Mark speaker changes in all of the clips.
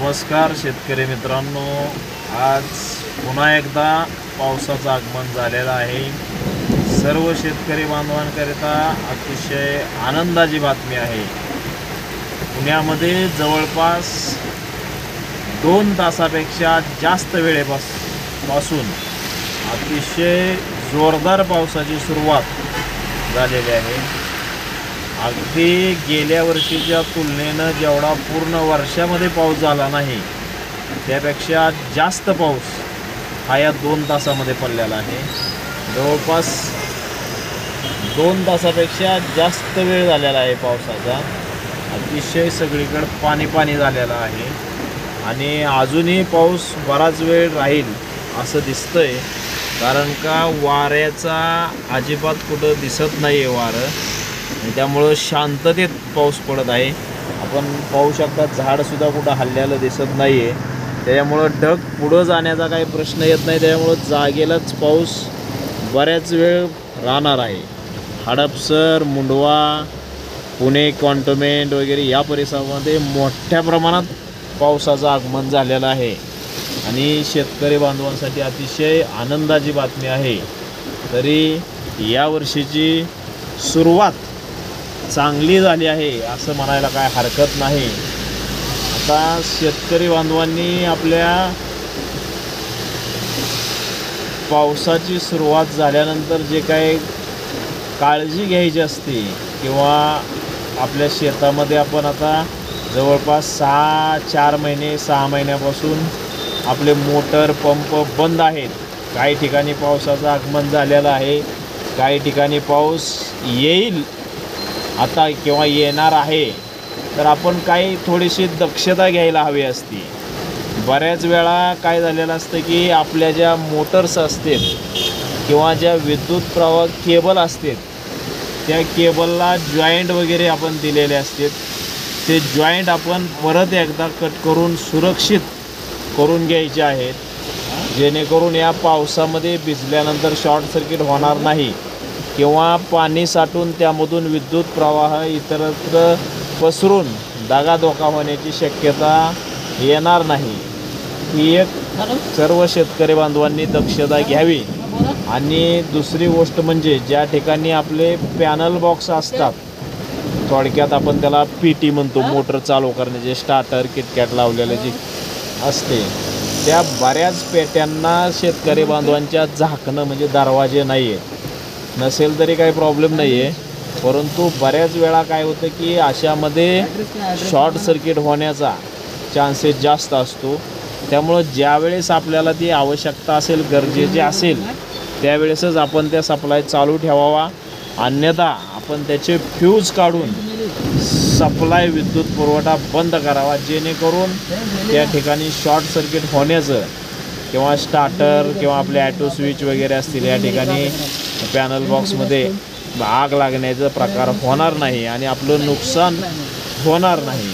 Speaker 1: नमस्कार शेतकरी मित्रांनो, आज पुन्हा एकदा पावसाचं आगमन झालेलं आहे। सर्व शेतकरी बांधवांकरिता अतिशय आनंदाची बातमी आहे। पुण्यामध्ये जवळपास 2 तासापेक्षा जास्त वेळेपासून अतिशय जोरदार पावसाची सुरुवात झालेली आहे। अगदी गेल्या वर्षीच्या तुलनेनं जेवढा पूर्ण वर्षामध्ये पाऊस झाला नाही त्यापेक्षा जास्त पाऊस हा या 2 तासामध्ये पडलेला आहे। जवळपास 2 तासापेक्षा जास्त वेळ झालेला आहे पावसाचा। अतिशय सगळीकडे पाणी झालेलं आहे आणि अजूनही पाऊस बराच वेळ राहील असं दिसतंय, कारण का वाऱ्याचा अजिबात कुठं दिसत नाही आहे वारं, त्यामुळं शांततेत पाऊस पडत आहे। आपण पाहू शकता झाडसुद्धा कुठं हललेलं दिसत नाही आहे, त्याच्यामुळं ढग पुढं जाण्याचा काही प्रश्न येत नाही। त्यामुळं जागेलाच पाऊस बऱ्याच वेळ राहणार आहे। हडपसर, मुंडवा, पुणे कॉन्टोमेंट वगैरे या परिसरामध्ये मोठ्या प्रमाणात पावसाचं आगमन झालेलं आहे आणि शेतकरी बांधवांसाठी अतिशय आनंदाची बातमी आहे। तरी या वर्षीची सुरुवात चांगली झाली आहे असं म्हणायला काय हरकत नाही। आता शेतकरी बांधवांनी आपल्या पावसाची सुरुवात झाल्यानंतर जे काही काळजी घ्यायची असते किंवा आपल्या शेतामध्ये आपण आता जवळपास 4 महिने 6 महिन्यापासून आपले मोटर पंप बंद आहेत। काही ठिकाणी पावसाचं आगमन झालेलं आहे, काही ठिकाणी पाऊस येईल आता किंवा येणार आहे, तर आपण काही थोडीशी दक्षता घ्यायला हवी असती। बऱ्याच वेळा काय झालेलं असतं की आपल्या ज्या मोटर्स असतात किंवा ज्या विद्युत प्रवाह केबल असतात त्या केबलला जॉईंट वगैरे आपण दिलेले असतात, ते जॉईंट आपण परत एकदा कट करून सुरक्षित करून घ्यायचे आहेत, जेणेकरून या पावसामध्ये भिजल्यानंतर शॉर्ट सर्किट होणार नाही किंवा पाणी साठून त्यामधून विद्युत प्रवाह इतरत्र पसरून दगाधोका होण्याची शक्यता येणार नाही। ही एक सर्व शेतकरी बांधवांनी दक्षता घ्यावी। आणि दुसरी गोष्ट म्हणजे ज्या ठिकाणी आपले पॅनल बॉक्स असतात, थोडक्यात आपण त्याला PT म्हणतो, मोटर चालू करण्याचे स्टार्टर किटकॅट लावलेले जे असते, त्या बऱ्याच पेट्यांना शेतकरी बांधवांच्या झाकणं म्हणजे दरवाजे नाही आहे। नसेल तरी काही प्रॉब्लेम नाही आहे, परंतु बऱ्याच वेळा काय होतं की अशामध्ये शॉर्ट सर्किट होण्याचा चान्सेस जास्त असतो। त्यामुळं ज्यावेळेस आपल्याला ती आवश्यकता असेल, गरजेचे असेल, त्यावेळेसच आपण त्या सप्लाय चालू ठेवावा, अन्यथा आपण त्याचे फ्यूज काढून सप्लाय विद्युत पुरवठा बंद करावा, जेणेकरून त्या ठिकाणी शॉर्ट सर्किट होण्याचं किंवा स्टार्टर किंवा आपले ॲटो स्विच वगैरे असतील या ठिकाणी पॅनल बॉक्समध्ये आग लागण्याचा प्रकार होणार नाही आणि आपलं नुकसान होणार नाही।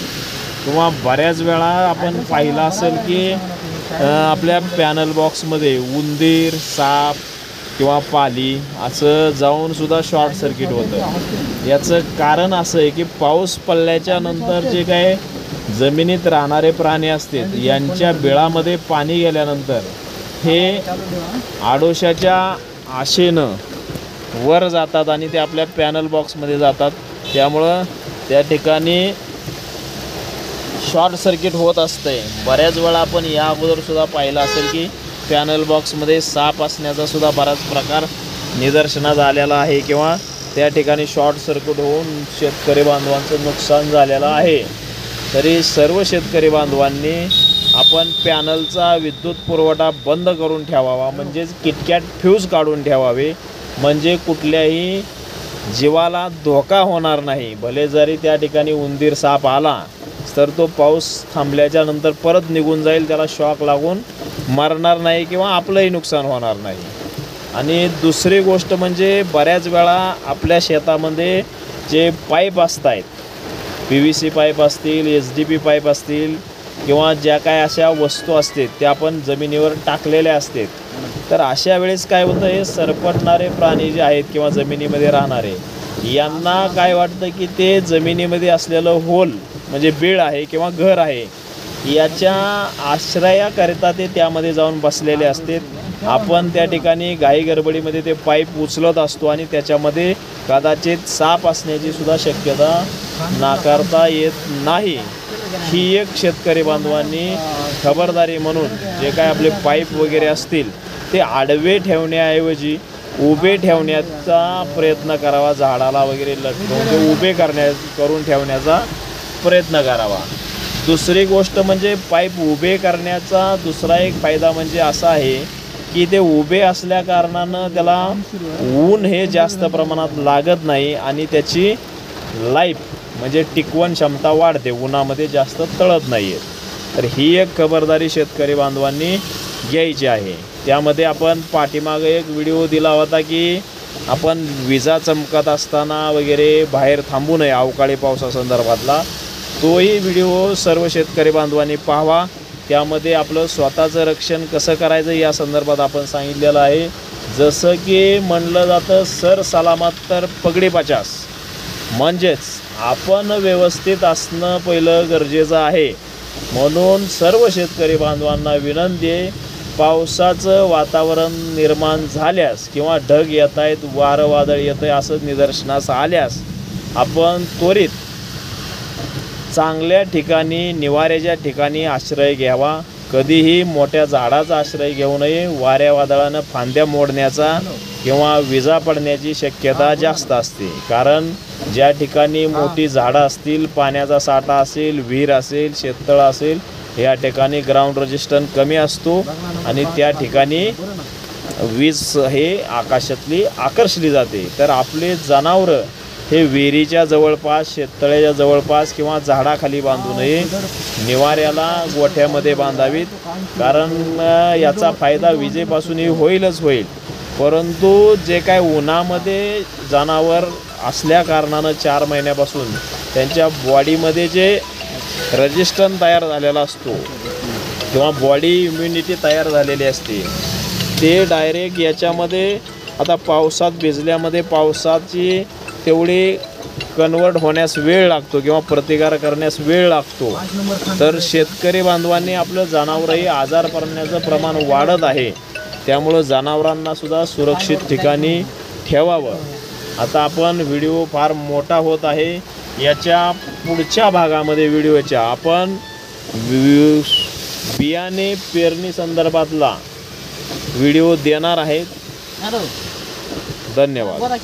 Speaker 1: किंवा बऱ्याच वेळा आपण पाहिलं असेल की आपल्या पॅनल बॉक्समध्ये उंदीर, साप किंवा पाली असं जाऊनसुद्धा शॉर्ट सर्किट होतं। याचं कारण असं आहे की पाऊस पडल्याच्या नंतर जे काय जमिनीत राहणारे प्राणी असतात यांच्या बिळामध्ये पाणी गेल्यानंतर हे आडोशाच्या आशेनं वर जातात आणि ते आपल्या पॅनल बॉक्समध्ये जातात, त्यामुळं त्या ठिकाणी शॉर्ट सर्किट होत असते। बऱ्याच वेळा आपण या अगोदरसुद्धा पाहिलं असेल की पॅनल बॉक्समध्ये साप असण्याचा सुद्धा बराच प्रकार निदर्शनास आलेला आहे किंवा त्या ठिकाणी शॉर्ट सर्किट होऊन शेतकरी बांधवांचं नुकसान झालेलं आहे। तरी सर्व शेतकरी बांधवांनी आपण पॅनलचा विद्युत पुरवठा बंद करून ठेवावा, म्हणजेच किटकॅट फ्यूज काढून ठेवावे, म्हणजे कुठल्याही जीवाला धोका होणार नाही। भले जरी त्या ठिकाणी उंदीर, साप आला तर तो पाऊस थांबल्याच्या नंतर परत निघून जाईल, त्याला शॉक लागून मरणार नाही किंवा आपलंही नुकसान होणार नाही। आणि दुसरी गोष्ट म्हणजे बऱ्याच वेळा आपल्या शेतामध्ये जे पाईप असतात, PVC पाईप असतील, SDP पाईप असतील किंवा ज्या काय अशा वस्तू असतात त्या आपण जमिनीवर टाकलेल्या असतात, तर अशा वेळेस काय होतं, हे सरपटणारे प्राणी जे आहेत किंवा जमिनीमध्ये राहणारे यांना काय वाटतं की ते जमिनीमध्ये असलेलं होल म्हणजे बीळ आहे किंवा घर आहे याच्या आश्रयाकरिता ते त्यामध्ये जाऊन बसलेले असतात. आपण त्या ठिकाणी घाई गडबडीमध्ये ते पाईप उचलत असतो आणि त्याच्यामध्ये कदाचित साप असण्याची सुद्धा शक्यता नाकारता येत नाही. ही एक शेतकरी बांधवांनी खबरदारी म्हणून जे काय आपले पाईप वगैरे असतील ते आडवे ठेवण्याऐवजी उभे ठेवण्याचा प्रयत्न करावा. झाडाला वगैरे लटकवून ते उभे करून ठेवण्याचा प्रयत्न करावा. दुसरी गोष्ट म्हणजे पाईप उभे करण्याचा दुसरा एक फायदा म्हणजे असा आहे की ते उभे असल्या कारणानं त्याला ऊन हे जास्त प्रमाणात लागत नाही आणि त्याची लाईफ म्हणजे टिकवण क्षमता वाढते, उन्हामध्ये जास्त तळत नाही आहेत. तर ही एक खबरदारी शेतकरी बांधवांनी घ्यायची आहे. त्यामध्ये आपण पाठीमागे एक व्हिडिओ दिला होता की आपण विजा चमकत असताना वगैरे बाहेर थांबू नये अवकाळी पावसासंदर्भातला. तोही व्हिडिओ सर्व शेतकरी बांधवांनी पाहावा. त्यामध्ये आपलं स्वतःचं रक्षण कसं करायचं या संदर्भात आपण सांगितलेलं आहे. जसं की म्हणलं जातं सर सलामत तर पगडी पचास, म्हणजेच आपण व्यवस्थित असणं पहिलं गरजेचं आहे. म्हणून सर्व शेतकरी बांधवांना विनंती आहे, पावसाचं वातावरण निर्माण झाल्यास किंवा ढग येत आहेत, वारं वादळ येतं आहे असं निदर्शनास आल्यास आपण त्वरित चांगल्या ठिकाणी निवाऱ्याच्या ठिकाणी आश्रय घ्यावा. कधीही मोठ्या झाडाचा आश्रय घेऊ नये. वाऱ्या वादळानं फांद्या मोडण्याचा किंवा विजा पडण्याची शक्यता जास्त असते. कारण ज्या ठिकाणी मोठी झाडं असतील, पाण्याचा साठा असेल, विहीर असेल, शेततळ असेल, या ठिकाणी ग्राउंड रेजिस्टन्स कमी असतो आणि त्या ठिकाणी वीज हे आकाशातली आकर्षली जाते. तर आपले जनावरं हे विहिरीच्या जवळपास, शेततळ्याच्या जवळपास किंवा झाडाखाली बांधू नये. निवाऱ्याला गोठ्यामध्ये बांधावीत. कारण याचा फायदा विजेपासूनही होईलच होईल, परंतु जे काय उन्हामध्ये जनावर असल्या कारणानं 4 महिन्यापासून त्यांच्या बॉडीमध्ये जे रेजिस्टन्स तयार झालेला असतो किंवा बॉडी इम्युनिटी तयार झालेली असते ते डायरेक्ट याच्यामध्ये आता पावसात भिजल्यामध्ये पावसाची तेवढी कन्वर्ट होण्यास वेळ लागतो किंवा प्रतिकार करण्यास वेळ लागतो. तर शेतकरी बांधवांनी आपलं जनावरही आजार पडण्याचं प्रमाण वाढत आहे. त्यामुळं जनावरांनासुद्धा सुरक्षित ठिकाणी ठेवावं. आता आपण व्हिडिओ फार मोठा होत आहे. याच्या पुढच्या भागामध्ये व्हिडिओच्या आपण बियाणे पेरणी संदर्भातला व्हिडिओ देणार आहेत. धन्यवाद.